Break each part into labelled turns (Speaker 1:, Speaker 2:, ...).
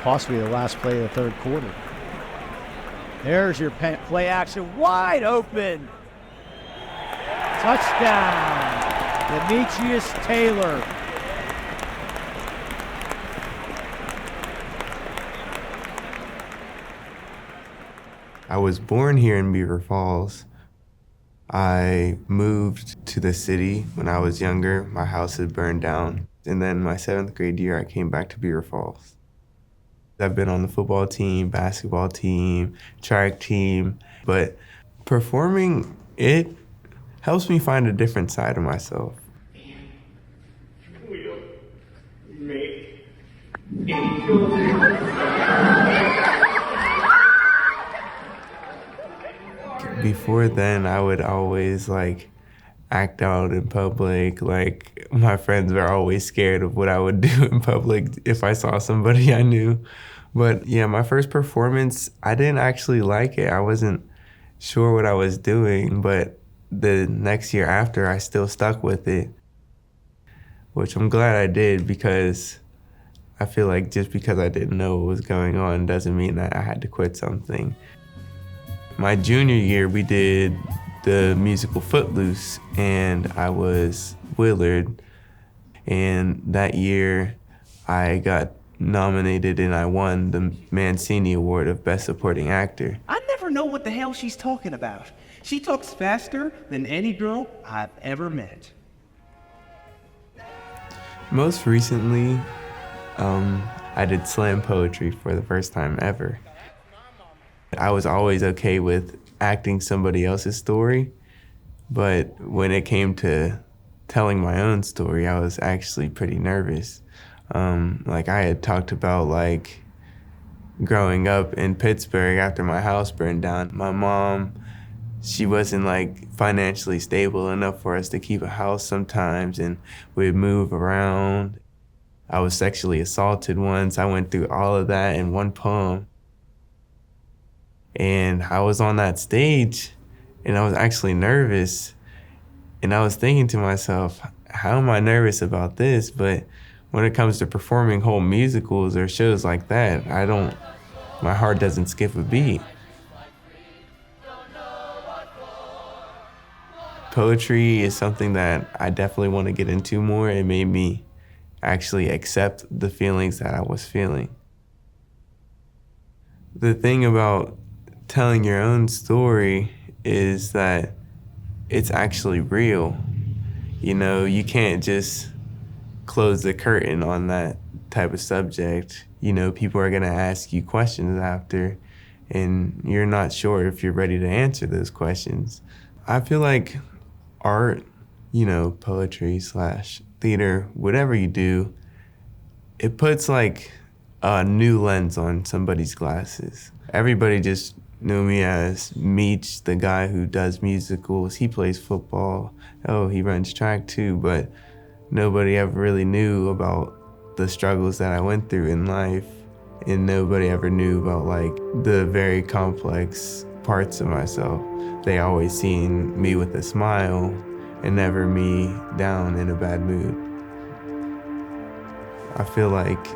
Speaker 1: possibly the last play of the third quarter. There's your play action, wide open. Touchdown, Meach Taylor.
Speaker 2: I was born here in Beaver Falls. I moved to the city when I was younger. My house had burned down. And then my 7th grade year, I came back to Beaver Falls. I've been on the football team, basketball team, track team, but performing, it helps me find a different side of myself.
Speaker 3: We'll make
Speaker 2: Before then, I would always act out in public. Like, my friends were always scared of what I would do in public if I saw somebody I knew. But yeah, my first performance, I didn't actually like it. I wasn't sure what I was doing, but the next year after, I still stuck with it, which I'm glad I did, because I feel like just because I didn't know what was going on doesn't mean that I had to quit something. My junior year, we did the musical Footloose, and I was Willard. And that year, I got nominated and I won the Mancini Award of Best Supporting Actor.
Speaker 4: I never know what the hell she's talking about. She talks faster than any girl I've ever met.
Speaker 2: Most recently, I did slam poetry for the first time ever. I was always okay with acting somebody else's story, but when it came to telling my own story, I was actually pretty nervous. I had talked about growing up in Pittsburgh after my house burned down. My mom, she wasn't financially stable enough for us to keep a house sometimes, and we'd move around. I was sexually assaulted once. I went through all of that in one poem. And I was on that stage, and I was actually nervous. And I was thinking to myself, how am I nervous about this? But when it comes to performing whole musicals or shows like that, my heart doesn't skip a beat. Poetry is something that I definitely want to get into more. It made me actually accept the feelings that I was feeling. The thing about telling your own story is that it's actually real. You can't just close the curtain on that type of subject. People are gonna ask you questions after, and you're not sure if you're ready to answer those questions. I feel like art, poetry / theater, whatever you do, it puts a new lens on somebody's glasses. Everybody just knew me as Meach, the guy who does musicals. He plays football. Oh, he runs track too, but nobody ever really knew about the struggles that I went through in life, and nobody ever knew about the very complex parts of myself. They always seen me with a smile and never me down in a bad mood. I feel like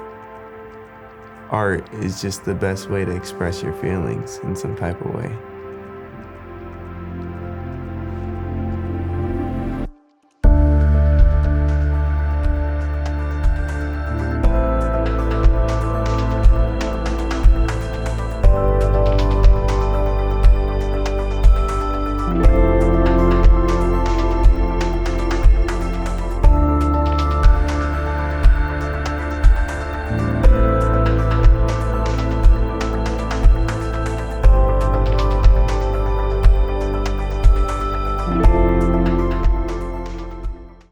Speaker 2: art is just the best way to express your feelings in some type of way.